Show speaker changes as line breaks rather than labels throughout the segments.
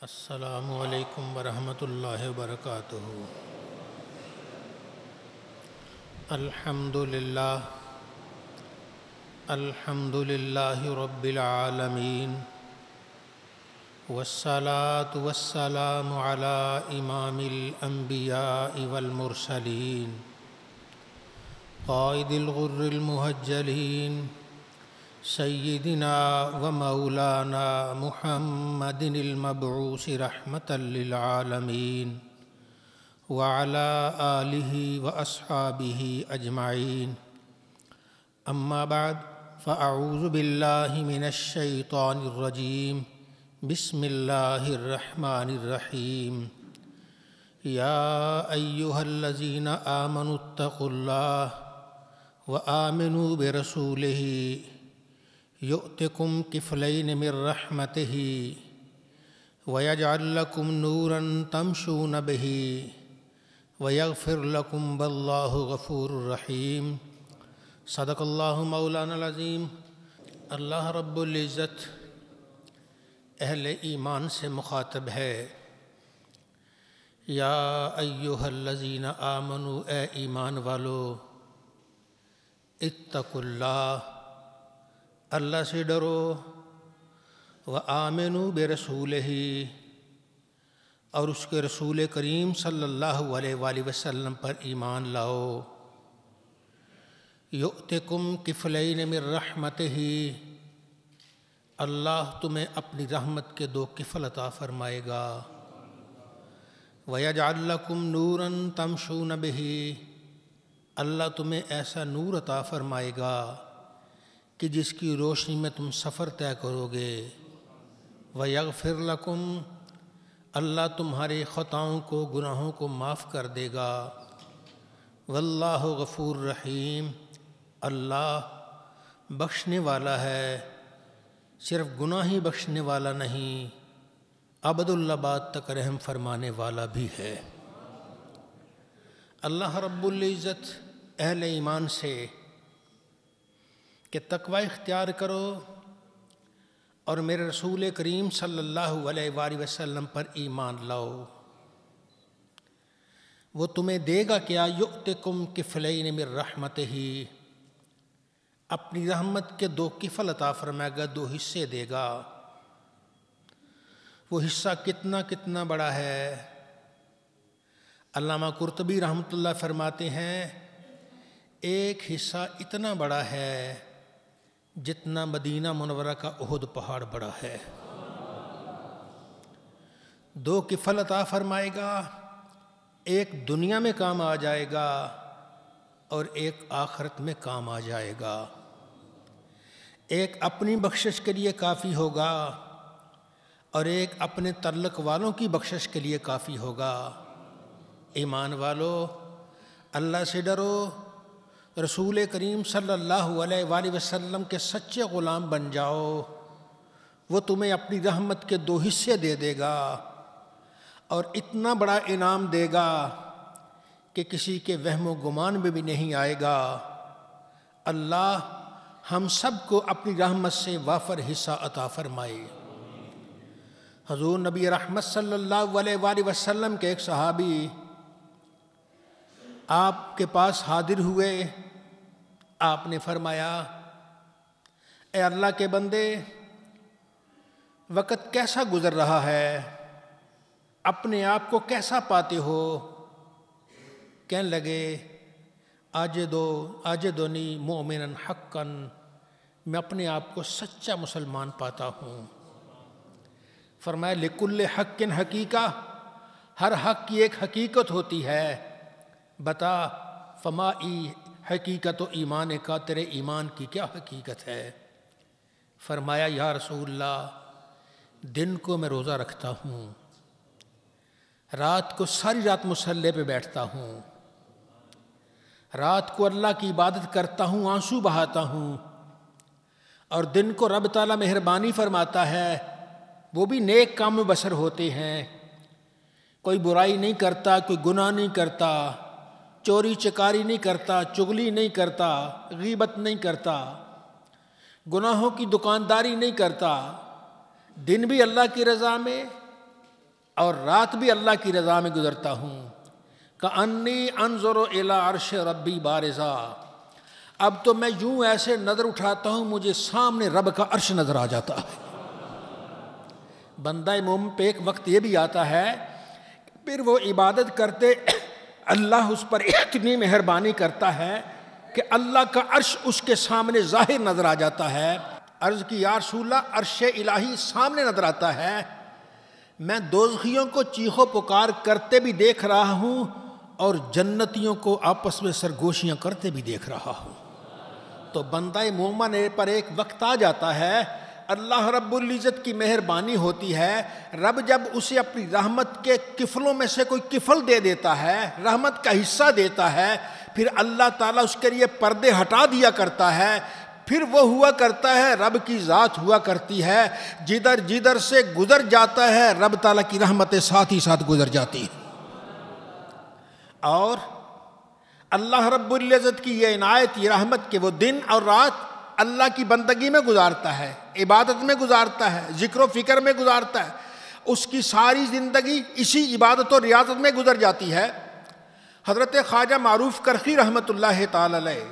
السلام علیکم ورحمۃ اللہ وبرکاتہ۔ الحمد للہ رب العالمین، والصلاة والسلام علی امام الانبیاء والمرسلین، قائد الغر المحجلین، سیدنا و مولانا محمد المبعوث رحمة للعالمین، وعلى آلہ واصحابہ اجمعین۔ اما بعد فاعوذ باللہ من الشیطان الرجیم، بسم اللہ الرحمن الرحیم۔ یا ایہا الذین آمنوا اتقوا اللہ وآمنوا برسولہ یؤتکم کفلین من رحمتہ ویجعل لکم نورا تمشون بہ ویغفر لکم واللہ غفور رحیم۔ صدق اللہ مولانا العظیم۔ اللہ رب العزت اہل ایمان سے مخاطب ہے، یا ایہا الذین آمنوا، اے ایمان والو، اتقوا اللہ، اللہ سے ڈرو، وآمنوا برسولہ، اور اس کے رسول کریم صلی اللہ علیہ وآلہ وسلم پر ایمان لاؤ۔ یؤتکم کفلین من رحمتہ، اللہ تمہیں اپنی رحمت کے 2 کفل عطا فرمائے گا۔ وَيَجْعَلْ لَكُمْ نُورًا تَمْشُونَ بِهِ، اللہ تمہیں ایسا نور عطا فرمائے گا کہ جس کی روشنی میں تم سفر طے کرو گے۔ وَيَغْفِرْ لَكُمْ، اللہ تمہارے خطاؤں کو، گناہوں کو معاف کر دے گا۔ واللہ غفور رحیم، اللہ بخشنے والا ہے، صرف گناہ ہی بخشنے والا نہیں، ابد الآباد تک رحم فرمانے والا بھی ہے۔ اللہ رب العزت اہل ایمان سے کہ تقوی اختیار کرو اور میرے رسول کریم صلی اللہ علیہ وآلہ وسلم پر ایمان لاؤ۔ وہ تمہیں دے گا کیا؟ یؤتکم کفلین من رحمتہ، اپنی رحمت کے 2 کفل عطا فرمائے گا، 2 حصے دے گا۔ وہ حصہ کتنا بڑا ہے؟ علامہ قرطبی رحمۃ اللہ فرماتے ہیں، ایک حصہ اتنا بڑا ہے جتنا مدینہ منورہ کا احد پہاڑ بڑا ہے۔ 2 کفل عطا فرمائے گا، ایک دنیا میں کام آ جائے گا اور ایک آخرت میں کام آ جائے گا۔ ایک اپنی بخشش کے لیے کافی ہوگا اور ایک اپنے تعلق والوں کی بخشش کے لیے کافی ہوگا۔ ایمان والو، اللہ سے ڈرو، رسول کریم صلی اللہ علیہ وآلہ وسلم کے سچے غلام بن جاؤ، وہ تمہیں اپنی رحمت کے 2 حصے دے دے گا اور اتنا بڑا انعام دے گا کہ کسی کے وہم و گمان میں بھی نہیں آئے گا۔ اللہ ہم سب کو اپنی رحمت سے وافر حصہ عطا فرمائے۔ حضور نبی رحمت صلی اللہ علیہ وآلہ وسلم کے ایک صحابی آپ کے پاس حاضر ہوئے، آپ نے فرمایا، اے اللہ کے بندے، وقت کیسا گزر رہا ہے، اپنے آپ کو کیسا پاتے ہو؟ کہنے لگے، آجدونی مؤمنا حقا، میں اپنے آپ کو سچا مسلمان پاتا ہوں۔ فرمایا، لکل حق حقیقہ، ہر حق کی ایک حقیقت ہوتی ہے، بتا فما حقیقت و ایمان کا، تیرے ایمان کی کیا حقیقت ہے؟ فرمایا، یا رسول اللہ، دن کو میں روزہ رکھتا ہوں، رات کو ساری رات مصلی پہ بیٹھتا ہوں، رات کو اللہ کی عبادت کرتا ہوں، آنسو بہاتا ہوں، اور دن کو رب تعالیٰ مہربانی فرماتا ہے، وہ بھی نیک کام میں بسر ہوتے ہیں، کوئی برائی نہیں کرتا، کوئی گناہ نہیں کرتا، چوری چکاری نہیں کرتا، چغلی نہیں کرتا، غیبت نہیں کرتا، گناہوں کی دکانداری نہیں کرتا، دن بھی اللہ کی رضا میں اور رات بھی اللہ کی رضا میں گزرتا ہوں. کأنی انظر الی عرش ربی بارزا. اب تو میں یوں ایسے نظر اٹھاتا ہوں مجھے سامنے رب کا عرش نظر آ جاتا ہے. بندہ مومن پہ ایک وقت یہ بھی آتا ہے پھر وہ عبادت کرتے اللہ اس پر اتنی مہربانی کرتا ہے کہ اللہ کا عرش اس کے سامنے ظاہر نظر آ جاتا ہے. عرض کی یا رسول اللہ عرش الہی سامنے نظر آتا ہے. میں دوزخیوں کو چیخو پکار کرتے بھی دیکھ رہا ہوں اور جنتیوں کو آپس میں سرگوشیاں کرتے بھی دیکھ رہا ہوں. تو بندہ مومن پر ایک وقت آ جاتا ہے اللہ رب العزت کی مہربانی ہوتی ہے. رب جب اسے اپنی رحمت کے کفلوں میں سے کوئی کفل دے دیتا ہے رحمت کا حصہ دیتا ہے پھر اللہ تعالیٰ اس کے لیے پردے ہٹا دیا کرتا ہے. پھر وہ ہوا کرتا ہے رب کی ذات ہوا کرتی ہے جدھر جدھر سے گزر جاتا ہے رب تعالیٰ کی رحمتیں ساتھ ہی ساتھ گزر جاتی ہیں. اور اللہ رب العزت کی یہ عنایت یہ رحمت کہ وہ دن اور رات اللہ کی بندگی میں گزارتا ہے عبادت میں گزارتا ہے ذکر و فکر میں گزارتا ہے. اس کی ساری زندگی اسی عبادت و ریاضت میں گزر جاتی ہے. حضرت خواجہ معروف کرخی رحمۃ اللہ تعالی علیہ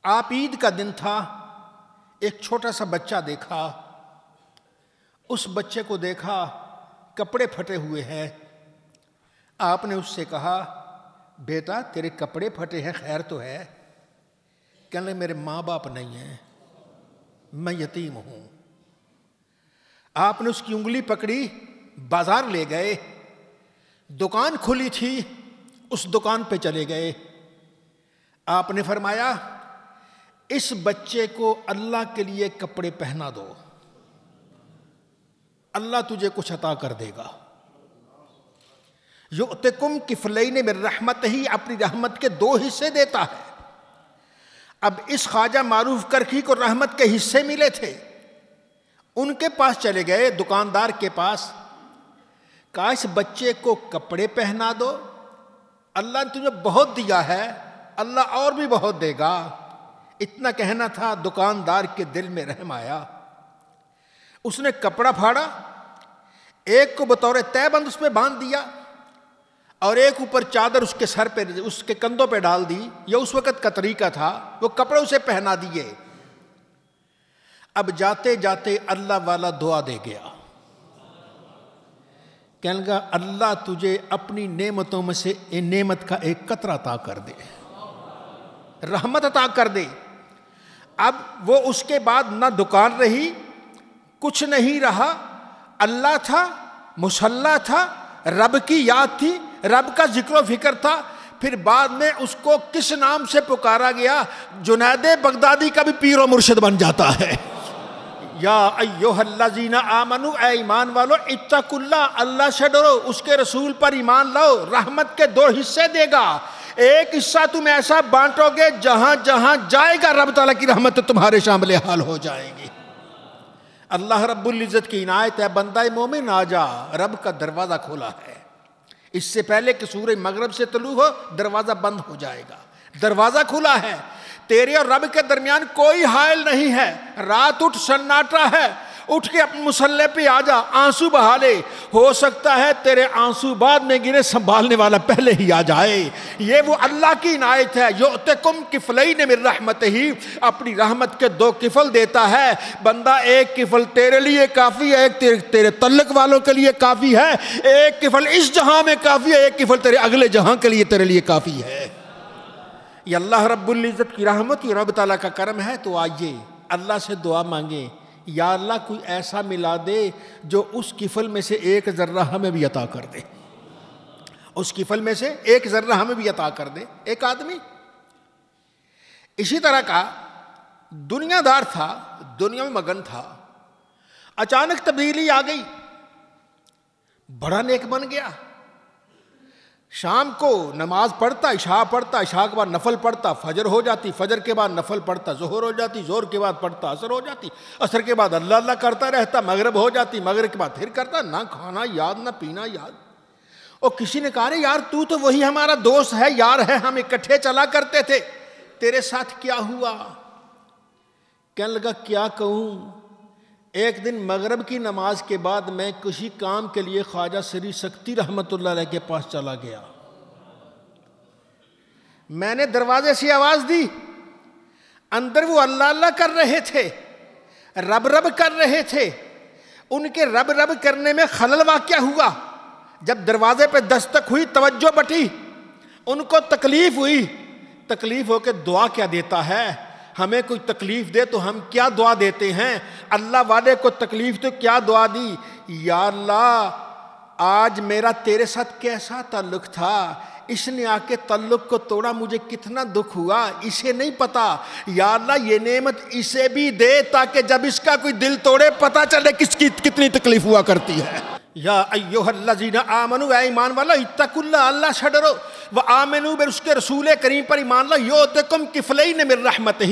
آپ عید کا دن تھا ایک چھوٹا سا بچہ دیکھا. اس بچے کو دیکھا کپڑے پھٹے ہوئے ہیں. آپ نے اس سے کہا بیٹا تیرے کپڑے پھٹے ہیں خیر تو ہے؟ کہنے لگے میرے ماں باپ نہیں ہیں میں یتیم ہوں. آپ نے اس کی انگلی پکڑی بازار لے گئے دکان کھلی تھی اس دکان پہ چلے گئے. آپ نے فرمایا اس بچے کو اللہ کے لیے کپڑے پہنا دو اللہ تجھے کچھ عطا کر دے گا. یؤتکم کفلین من رحمتہ ہی اپنی رحمت کے 2 حصے دیتا ہے. اب اس خواجہ معروف کرخی کو رحمت کے حصے ملے تھے ان کے پاس چلے گئے دکاندار کے پاس کہا اس بچے کو کپڑے پہنا دو اللہ نے تجھے بہت دیا ہے اللہ اور بھی بہت دے گا. اتنا کہنا تھا دکاندار کے دل میں رحم آیا. اس نے کپڑا پھاڑا ایک کو بطور تہ بند اس پہ باندھ دیا اور ایک اوپر چادر اس کے سر پہ اس کے کندھوں پہ ڈال دی. یہ اس وقت کا طریقہ تھا وہ کپڑے اسے پہنا دیے. اب جاتے جاتے اللہ والا دعا دے گیا کہنے لگا اللہ تجھے اپنی نعمتوں میں سے نعمت کا ایک قطرہ عطا کر دے رحمت عطا کر دے. اب وہ اس کے بعد نہ دکان رہی کچھ نہیں رہا اللہ تھا مصلی تھا رب کی یاد تھی رب کا ذکر و فکر تھا. پھر بعد میں اس کو کس نام سے پکارا گیا جنید بغدادی کا بھی پیر و مرشد بن جاتا ہے. یا ایھا الذین آمنو اے ایمان والو اتقوا اللہ اللہ سے ڈرو اس کے رسول پر ایمان لاؤ. رحمت کے 2 حصے دے گا. ایک حصہ تم ایسا بانٹو گے جہاں جہاں جائے گا رب تعالیٰ کی رحمت تمہارے شامل حال ہو جائے گی. اللہ رب العزت کی عنایت ہے بندہ مومن آ جا رب کا دروازہ کھولا ہے. اس سے پہلے کہ سورج مغرب سے طلوع ہو دروازہ بند ہو جائے گا. دروازہ کھلا ہے تیرے اور رب کے درمیان کوئی حائل نہیں ہے. رات اٹھ سناٹا ہے اٹھ کے اپنے مصلی پہ آ جا آنسو بہا لے. ہو سکتا ہے تیرے آنسو بعد میں گرے سنبھالنے والا پہلے ہی آ جائے. یہ وہ اللہ کی عنایت ہے. یؤتکم کفلین من رحمتہ ہی اپنی رحمت کے 2 کفل دیتا ہے. بندہ ایک کفل تیرے لیے کافی ہے ایک تیرے تعلق والوں کے لیے کافی ہے ایک کفل اس جہاں میں کافی ہے ایک کفل تیرے اگلے جہاں کے لیے تیرے لیے کافی ہے. یہ اللہ رب العزت کی رحمت یہ رب تعالیٰ کا کرم ہے. تو آئیے اللہ سے دعا مانگیں یا اللہ کوئی ایسا ملا دے جو اس کفل میں سے 1 ذرہ ہمیں بھی عطا کر دے. اس کفل میں سے 1 ذرہ ہمیں بھی عطا کر دے. ایک آدمی اسی طرح کا دنیا دار تھا دنیا میں مگن تھا اچانک تبدیلی آ گئی بڑا نیک بن گیا. شام کو نماز پڑھتا عشاء پڑھتا عشاء کے بعد نفل پڑھتا فجر ہو جاتی فجر کے بعد نفل پڑھتا ظہر ہو جاتی ظہر کے بعد پڑھتا عصر ہو جاتی عصر کے بعد اللہ اللہ کرتا رہتا مغرب ہو جاتی مغرب کے بعد پھر کرتا نہ کھانا یاد نہ پینا یاد. اور کسی نے کہا یار تو وہی ہمارا دوست ہے یار ہے ہم اکٹھے چلا کرتے تھے تیرے ساتھ کیا ہوا؟ کہنے لگا کیا کہوں ایک دن مغرب کی نماز کے بعد میں کسی کام کے لیے خواجہ سری سکتی رحمت اللہ علیہ کے پاس چلا گیا. میں نے دروازے سے آواز دی، اندر وہ اللہ اللہ کر رہے تھے، رب رب کر رہے تھے. ان کے رب رب کرنے میں خلل واقع ہوا. جب دروازے پہ دستک ہوئی، توجہ بٹی، ان کو تکلیف ہوئی. تکلیف ہو کے دعا کیا دیتا ہے؟ ہمیں کوئی تکلیف دے تو ہم کیا دعا دیتے ہیں؟ اللہ والے کو تکلیف تو کیا دعا دی؟ یا اللہ آج میرا تیرے ساتھ کیسا تعلق تھا، اس نے آ کے تعلق کو توڑا، مجھے کتنا دکھ ہوا، اسے نہیں پتا. یا اللہ یہ نعمت اسے بھی دے تاکہ جب اس کا کوئی دل توڑے پتا چلے کس کی کتنی تکلیف ہوا کرتی ہے. یا ایھا الذین آمنوا، اے ایمان والو، اتقوا اللہ، اللہ سے ڈرو، وآمنوا بر، اس کے رسول کریم پر ایمان لاؤ. یؤتکم کفلین من رحمتہ،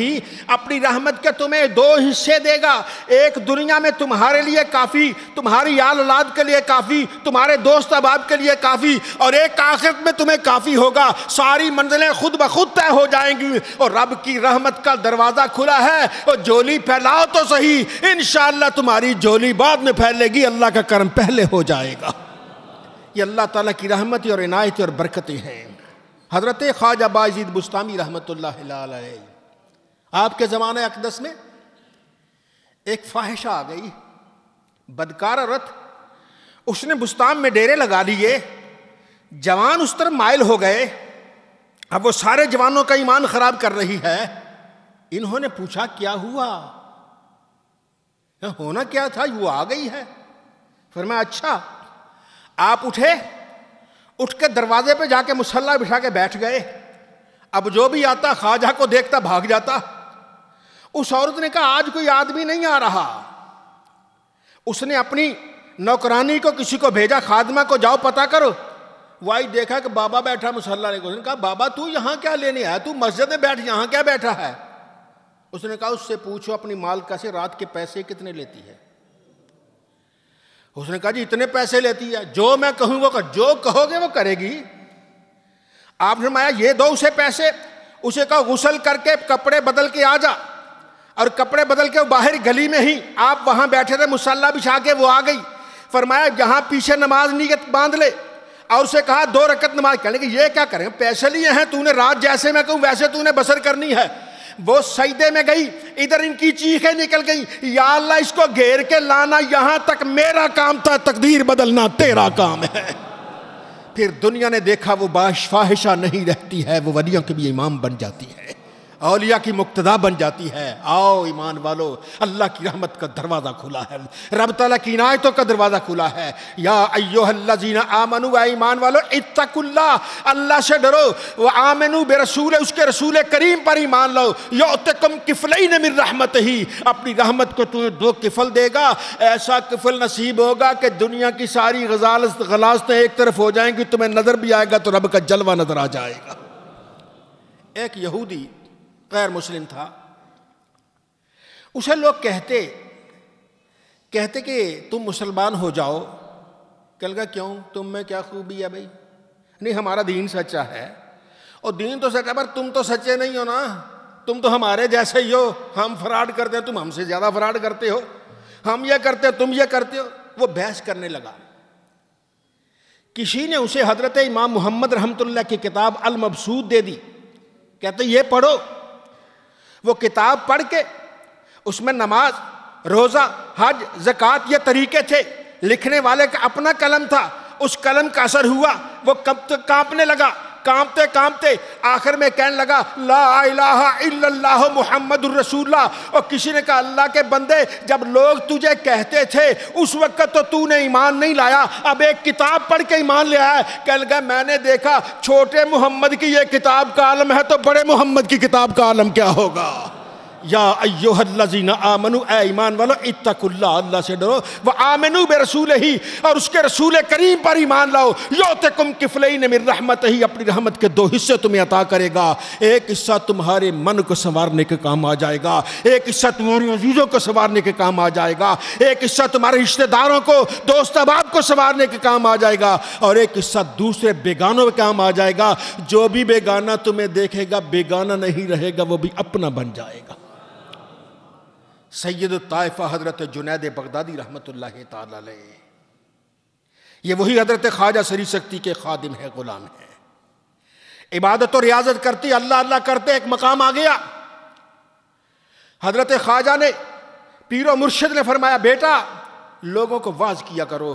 اپنی رحمت کے تمہیں 2 حصے دے گا. ایک دنیا میں تمہارے لیے کافی، تمہاری آل اولاد کے لیے کافی، تمہارے دوست احباب کے لیے کافی، اور ایک آخرت میں تمہیں کافی ہوگا. ساری منزلیں خود بخود طے ہو جائیں گی، اور رب کی رحمت کا دروازہ کھلا ہے. اور جھولی پھیلاؤ تو صحیح، انشاءاللہ تمہاری جھولی بعد میں پھیلے گی، اللہ کا کرم پہلے ہو جائے گا. یہ اللہ تعالیٰ کی رحمتیں اور عنایتیں اور برکتیں ہیں. حضرت خواجہ بایزید بسطامی رحمت اللہ علیہ، آپ کے زمانہ اقدس میں ایک فاحشہ آ گئی، بدکار عورت. اس نے بستان میں ڈیرے لگا لیے، جوان اس طرف مائل ہو گئے. اب وہ سارے جوانوں کا ایمان خراب کر رہی ہے. انہوں نے پوچھا کیا ہوا؟ ہونا کیا تھا، وہ آ گئی ہے. فرمایا اچھا. آپ اٹھ کے دروازے پہ جا کے مصلی بچھا کے بیٹھ گئے. اب جو بھی آتا خواجہ کو دیکھتا بھاگ جاتا. اس عورت نے کہا آج کوئی آدمی نہیں آ رہا. اس نے اپنی نوکرانی کو کسی کو بھیجا، خادمہ کو جاؤ پتہ کرو. وہی دیکھا کہ بابا بیٹھا مصلی علیہ. اس نے کہا بابا تو یہاں کیا لینے آیا، تو مسجد میں بیٹھ، یہاں کیا بیٹھا ہے؟ اس نے کہا اس سے پوچھو اپنی مالکہ سے رات کے پیسے کتنے لیتی ہے. اس نے کہا جی اتنے پیسے لیتی ہے، جو میں کہوں وہ جو کہو گے وہ کرے گی. آپ نے فرمایا یہ دو اسے پیسے. اسے کہا غسل کر کے کپڑے بدل کے آ جا. اور کپڑے بدل کے وہ باہر گلی میں ہی، آپ وہاں بیٹھے تھے مصلی بچھا کے، وہ آ گئی. فرمایا یہاں پیچھے نماز نیت باندھ لے. اور اسے کہا 2 رکعت نماز. کہنے کہ یہ کیا کریں، پیسے لیے ہیں تو نے، رات جیسے میں کہوں ویسے تو نے بسر کرنی ہے. وہ سجدے میں گئی، ادھر ان کی چیخیں نکل گئی، یا اللہ اس کو گھیر کے لانا، یہاں تک میرا کام تھا، تقدیر بدلنا تیرا کام ہے. پھر دنیا نے دیکھا وہ فاحشہ نہیں رہتی ہے، وہ ولیوں کے بھی امام بن جاتی ہے، اولیاء کی مقتدا بن جاتی ہے. آؤ ایمان والو، اللہ کی رحمت کا دروازہ کھلا ہے، رب تعالیٰ کی عنایتوں کا دروازہ کھلا ہے. یا ایھا الذین آمنوا، اے ایمان والو، اتقوا اللہ، اللہ سے ڈرو، وآمنوا برسول، اس کے رسول کریم پر ایمان لاؤ. یؤتکم کفلین من رحمتہ، اپنی رحمت کو تمہیں 2 کفل دے گا. ایسا کفل نصیب ہوگا کہ دنیا کی ساری غلاظتیں ایک طرف ہو جائیں گی، تمہیں نظر بھی آئے گا تو رب کا جلوہ نظر آ جائے گا. ایک یہودی غیر مسلم تھا. اسے لوگ کہتے کہ تم مسلمان ہو جاؤ. کہنے لگا کیوں، تم میں کیا خوبی ہے بھائی؟ نہیں ہمارا دین سچا ہے. اور دین تو سچا، پر تم تو سچے نہیں ہو نا، تم تو ہمارے جیسے ہی ہو. ہم فراڈ کرتے ہیں، تم ہم سے زیادہ فراڈ کرتے ہو. ہم یہ کرتے ہو، تم یہ کرتے ہو. وہ بحث کرنے لگا. کسی نے اسے حضرت امام محمد رحمۃ اللہ کی کتاب المبسوط دے دی. کہتے یہ پڑھو. وہ کتاب پڑھ کے اس میں نماز، روزہ، حج، زکوٰۃ یہ طریقے تھے. لکھنے والے کا اپنا قلم تھا. اس قلم کا اثر ہوا، وہ کانپنے لگا. کانپتے کانپتے آخر میں کہنے لگا لا الہ الا اللہ محمد الرسول اللہ. اور کسی نے کہا اللہ کے بندے، جب لوگ تجھے کہتے تھے اس وقت تو نے ایمان نہیں لایا، اب ایک کتاب پڑھ کے ایمان لے آیا. کہنے لگا میں نے دیکھا چھوٹے محمد کی یہ کتاب کا عالم ہے تو بڑے محمد کی کتاب کا عالم کیا ہوگا. یا ایھا الذین آمنوا، اے ایمان والو، اتقوا اللہ، اللہ سے ڈرو، وآمنوا برسولہ، اور اس کے رسول کریم پر ایمان لاؤ. یؤتکم کفلین من رحمتہ، اپنی رحمت کے 2 حصے تمہیں عطا کرے گا. ایک حصہ تمہارے من کو سنوارنے کے کام آ جائے گا، ایک حصہ تمہاری عزیزوں کو سنوارنے کے کام آ جائے گا، ایک حصہ تمہارے رشتہ داروں کو، دوست احباب کو سنوارنے کے کام آ جائے گا، اور ایک حصہ دوسرے بیگانوں کے کام آ جائے گا. جو بھی بیگانہ تمہیں دیکھے گا بیگانہ نہیں رہے گا، وہ بھی اپنا بن جائے گا. سید الطائفہ حضرت جنید بغدادی رحمۃ اللہ تعالی علیہ، یہ وہی حضرت خواجہ سری سکتی کے خادم ہے، غلام ہے، عبادت و ریاضت کرتی، اللہ اللہ کرتے ایک مقام آ گیا۔ حضرت خواجہ نے، پیر و مرشد نے فرمایا بیٹا لوگوں کو واعظ کیا کرو،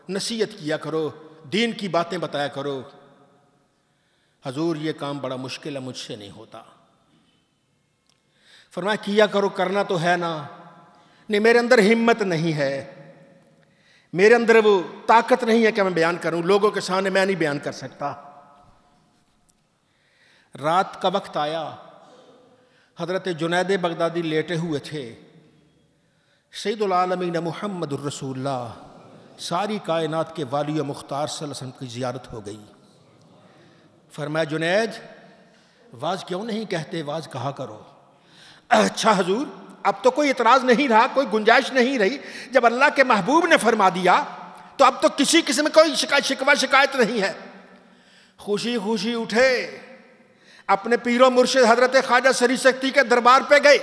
نصیحت کیا کرو، دین کی باتیں بتایا کرو۔ حضور یہ کام بڑا مشکل ہے، مجھ سے نہیں ہوتا۔ فرمایا کیا کرو، کرنا تو ہے نا۔ نہیں میرے اندر ہمت نہیں ہے، میرے اندر وہ طاقت نہیں ہے کہ میں بیان کروں، لوگوں کے سامنے میں نہیں بیان کر سکتا۔ رات کا وقت آیا، حضرت جنید بغدادی لیٹے ہوئے تھے، سید العالمین محمد الرسول اللہ ساری کائنات کے والی و مختار صلی اللہ علیہ وسلم کی زیارت ہو گئی۔ فرمایا جنید واعظ کیوں نہیں کہتے، واعظ کہا کرو۔ اچھا حضور، اب تو کوئی اعتراض نہیں رہا، کوئی گنجائش نہیں رہی، جب اللہ کے محبوب نے فرما دیا تو اب تو کسی قسم میں کوئی شکایت نہیں ہے۔ خوشی خوشی اٹھے، اپنے پیر و مرشد حضرت خواجہ سری سکتی کے دربار پہ گئے،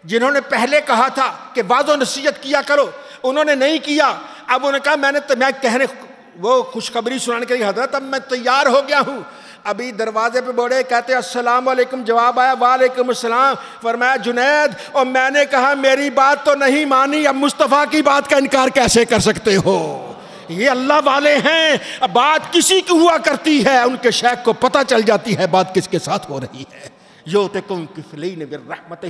جنہوں نے پہلے کہا تھا کہ واعظ و نصیحت کیا کرو، انہوں نے نہیں کیا۔ اب انہوں نے کہا میں کہنے وہ خوشخبری سنانے کے لیے حضرت اب میں تیار ہو گیا ہوں۔ ابھی دروازے پہ بڑے کہتے السلام علیکم، جواب آیا وعلیکم السلام۔ فرمایا جنید اور میں نے کہا میری بات تو نہیں مانی، اب مصطفیٰ کی بات کا انکار کیسے کر سکتے ہو؟ یہ اللہ والے ہیں، بات کسی کی ہوا کرتی ہے ان کے شیخ کو پتہ چل جاتی ہے بات کس کے ساتھ ہو رہی ہے۔ یؤتکم کفلین من رحمتہ،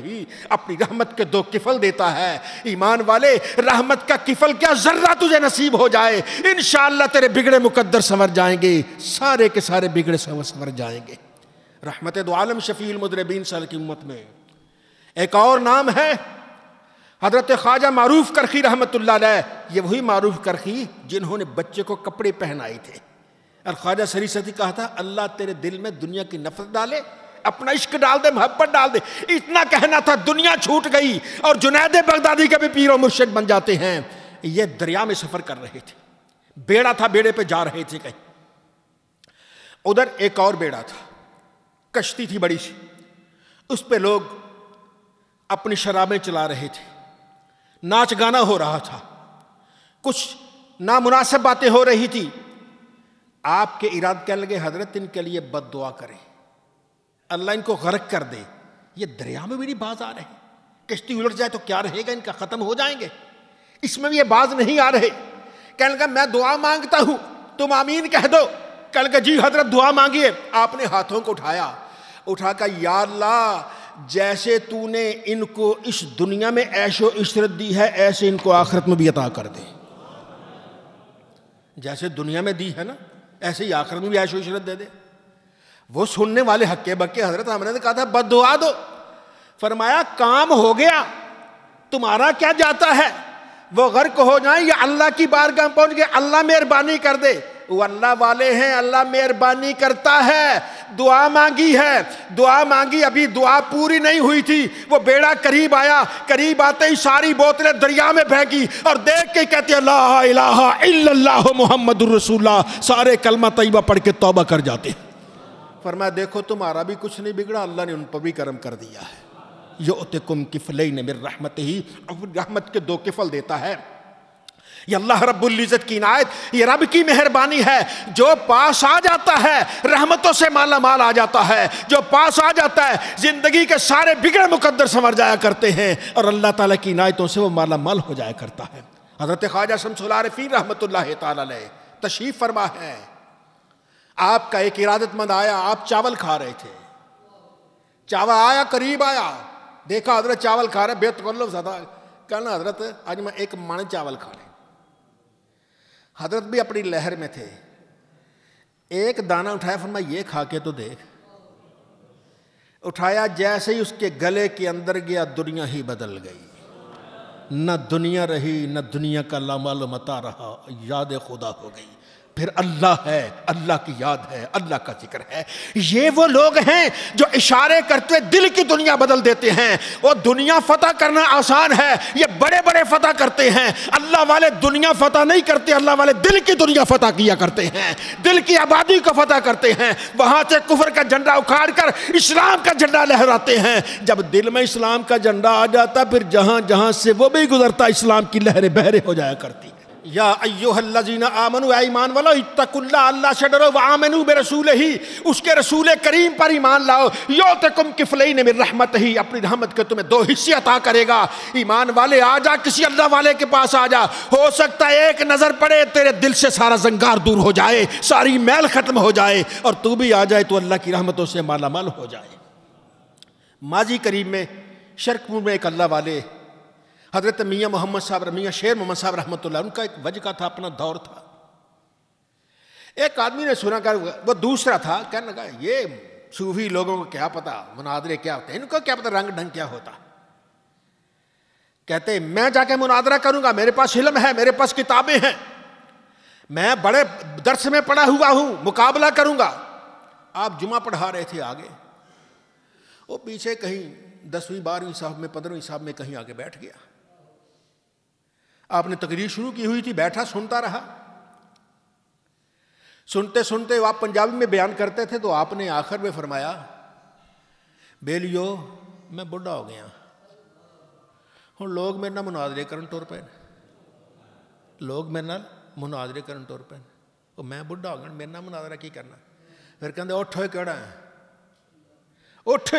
اپنی رحمت کے دو کفل دیتا ہے۔ ایمان والے رحمت کا کفل کیا ذرہ تجھے نصیب ہو جائے، انشاءاللہ تیرے بگڑے مقدر سنور جائیں گے، سارے کے سارے بگڑے سنور جائیں گے۔ رحمت دو عالم شفیع المذنبین صلی اللہ کی امت میں ایک اور نام ہے حضرت خواجہ معروف کرخی رحمت اللہ علیہ۔ یہ وہی معروف کرخی جنہوں نے بچے کو کپڑے پہنائے تھے، اور خواجہ سری ستی کہا تھا اللہ تیرے دل میں دنیا کی نفرت ڈالے، اپنا عشق ڈال دے، محبت ڈال دے۔ اتنا کہنا تھا، دنیا چھوٹ گئی اور جنید بغدادی کے بھی پیر و مرشد بن جاتے ہیں۔ یہ دریا میں سفر کر رہے تھے، بیڑا تھا، بیڑے پہ جا رہے تھے کہیں، ادھر ایک اور بیڑا تھا، کشتی تھی بڑی سی، اس پہ لوگ اپنی شرابیں چلا رہے تھے، ناچ گانا ہو رہا تھا، کچھ نامناسب باتیں ہو رہی تھی۔ آپ کے اراد کہنے لگے حضرت ان کے لیے بد دعا کریں، اللہ ان کو غرق کر دے، یہ دریا میں بھی نہیں باز آ رہے، کشتی الٹ جائے تو کیا رہے گا، ان کا ختم ہو جائیں گے، اس میں بھی یہ باز نہیں آ رہے۔ کہنے لگا میں دعا مانگتا ہوں، تم آمین کہہ دو۔ کہنے لگا جی حضرت دعا مانگیے۔ آپ نے ہاتھوں کو اٹھا کر یا اللہ جیسے تو نے ان کو اس دنیا میں عیش و عشرت دی ہے ایسے ان کو آخرت میں بھی عطا کر دے، جیسے دنیا میں دی ہے نا ایسے ہی آخرت میں بھی عیش و عشرت دے دے۔ وہ سننے والے ہکے بکے حضرت ہم نے کہا تھا بد دعا دو، فرمایا کام ہو گیا، تمہارا کیا جاتا ہے، وہ غرق ہو جائیں یا اللہ کی بارگاہ پہنچ گئے، اللہ مہربانی کر دے۔ وہ اللہ والے ہیں، اللہ مہربانی کرتا ہے۔ دعا مانگی ہے، دعا مانگی، ابھی دعا پوری نہیں ہوئی تھی، وہ بیڑا قریب آیا، قریب آتے ہی ساری بوتلیں دریا میں پھینکی اور دیکھ کے کہتے لا الہ الا اللہ محمد الرسول اللہ، سارے کلمہ طیبہ پڑھ کے توبہ کر جاتے۔ فرمایا دیکھو تمہارا بھی کچھ نہیں بگڑا، اللہ نے ان پر بھی کرم کر دیا ہے۔ یؤتکم کفلین من رحمتہ، رحمت کے دو کفل دیتا ہے۔ یہ اللہ رب العزت کی عنایت، یہ رب کی مہربانی ہے، جو پاس آ جاتا ہے رحمتوں سے مالا مال آ جاتا ہے، جو پاس آ جاتا ہے زندگی کے سارے بگڑے مقدر سنور جایا کرتے ہیں، اور اللہ تعالیٰ کی عنایتوں سے وہ مالا مال ہو جایا کرتا ہے۔ حضرت خواجہ شمس العارفین رحمت اللہ تعالیٰ علیہ تشریف فرما ہے، آپ کا ایک ارادت مند آیا، آپ چاول کھا رہے تھے، چاول آیا قریب آیا، دیکھا حضرت چاول کھا رہے، بے تکلف زیادہ، کہنا حضرت آج میں ایک مانے چاول کھا رہے۔ حضرت بھی اپنی لہر میں تھے، ایک دانہ اٹھایا، فرمایا یہ کھا کے تو دیکھ۔ اٹھایا، جیسے ہی اس کے گلے کے اندر گیا دنیا ہی بدل گئی، نہ دنیا رہی نہ دنیا کا لامال و متاع رہا، یاد خدا ہو گئی۔ پھر اللہ ہے، اللہ کی یاد ہے، اللہ کا ذکر ہے۔ یہ وہ لوگ ہیں جو اشارے کرتے دل کی دنیا بدل دیتے ہیں۔ وہ دنیا فتح کرنا آسان ہے، یہ بڑے بڑے فتح کرتے ہیں۔ اللہ والے دنیا فتح نہیں کرتے، اللہ والے دل کی دنیا فتح کیا کرتے ہیں، دل کی آبادی کو فتح کرتے ہیں۔ وہاں سے کفر کا جھنڈا اکھاڑ کر اسلام کا جھنڈا لہراتے ہیں۔ جب دل میں اسلام کا جھنڈا آ جاتا پھر جہاں جہاں سے وہ بھی گزرتا اسلام کی لہریں بہرے ہو جایا کرتی۔ یا ایھا الذین آمنوا، اے ایمان والو، اتقوا اللہ، اللہ سے ڈرو، وآمنوا برسولہ، اس کے رسول کریم پر ایمان لاؤ، یؤتکم کفلین من رحمتہ، اپنی رحمت کے تمہیں 2 حصے عطا کرے گا۔ ایمان والے آ جا، کسی اللہ والے کے پاس آ جا، ہو سکتا ہے ایک نظر پڑے تیرے دل سے سارا زنگار دور ہو جائے، ساری میل ختم ہو جائے، اور تو بھی آ جائے تو اللہ کی رحمتوں سے مالا مال ہو جائے۔ ماضی قریب میں شرقپور میں ایک اللہ والے حضرت میاں محمد صاحب، میاں شیر محمد صاحب رحمۃ اللہ، ان کا ایک وجہ کا تھا، اپنا دور تھا۔ ایک آدمی نے سنا کر، وہ دوسرا تھا، کہنے لگا یہ صوفی لوگوں کو کیا پتا مناظرے کیا ہوتے ہیں، ان کو کیا پتا رنگ ڈھنگ کیا ہوتا۔ کہتے میں جا کے مناظرہ کروں گا، میرے پاس علم ہے، میرے پاس کتابیں ہیں، میں بڑے درس میں پڑھا ہوا ہوں، مقابلہ کروں گا۔ آپ جمعہ پڑھا رہے تھے آگے، وہ پیچھے کہیں 10ویں 12ویں صاحب میں 15ویں صاحب میں کہیں آگے بیٹھ گیا۔ آپ نے تقریر شروع کی ہوئی تھی، بیٹھا سنتا رہا۔ سنتے سنتے آپ پنجابی میں بیان کرتے تھے تو آپ نے آخر میں فرمایا، بیلیو میں بڑھا ہو گیا ہوں، لوگ میرے نال مناظرے کرن ٹر پے، لوگ میرے نال مناظرے کرن ٹر پے، وہ میں بڑھا ہو گیا میرے نال مناظرہ کی کرنا۔ پھر کہندے اٹھ ہوئے کیڑا ہے، اٹھ۔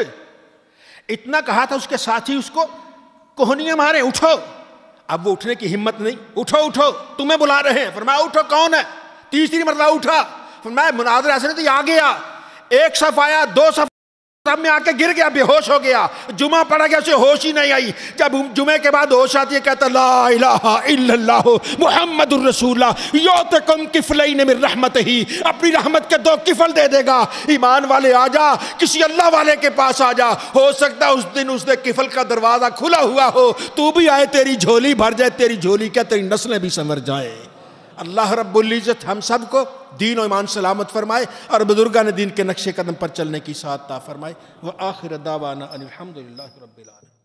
اتنا کہا تھا، اس کے ساتھی اس کو کوہنیاں مارے، اٹھو۔ اب وہ اٹھنے کی ہمت نہیں، اٹھو اٹھو تمہیں بلا رہے ہیں۔ فرمایا اٹھو، کون ہے؟ تیسری مرتبہ اٹھا، فرمایا مناظرہ ایسے نہیں تھی، آ گیا، 1 صف آیا، 2 صف میں آ کے گر گیا، بے ہوش ہو گیا۔ جمعہ پڑھا گیا، اسے ہوش ہی نہیں آئی۔ جب جمعے کے بعد ہوش آتی ہے، کہتا لا الہ الا اللہ محمد الرسول اللہ یؤتکم کفلین من رحمتہ، اپنی رحمت کے 2 کفل دے دے گا۔ ایمان والے آ جا، کسی اللہ والے کے پاس آ جا، ہو سکتا اس دن اس نے کفل کا دروازہ کھلا ہوا ہو، تو بھی آئے، تیری جھولی بھر جائے، تیری جھولی کیا تیری نسلیں بھی سنور جائیں۔ اللہ رب العزت ہم سب کو دین و ایمان سلامت فرمائے اور بزرگان دین کے نقش قدم پر چلنے کی سعادت عطا فرمائے۔ وآخر دعوانا ان الحمدللہ رب العالمین۔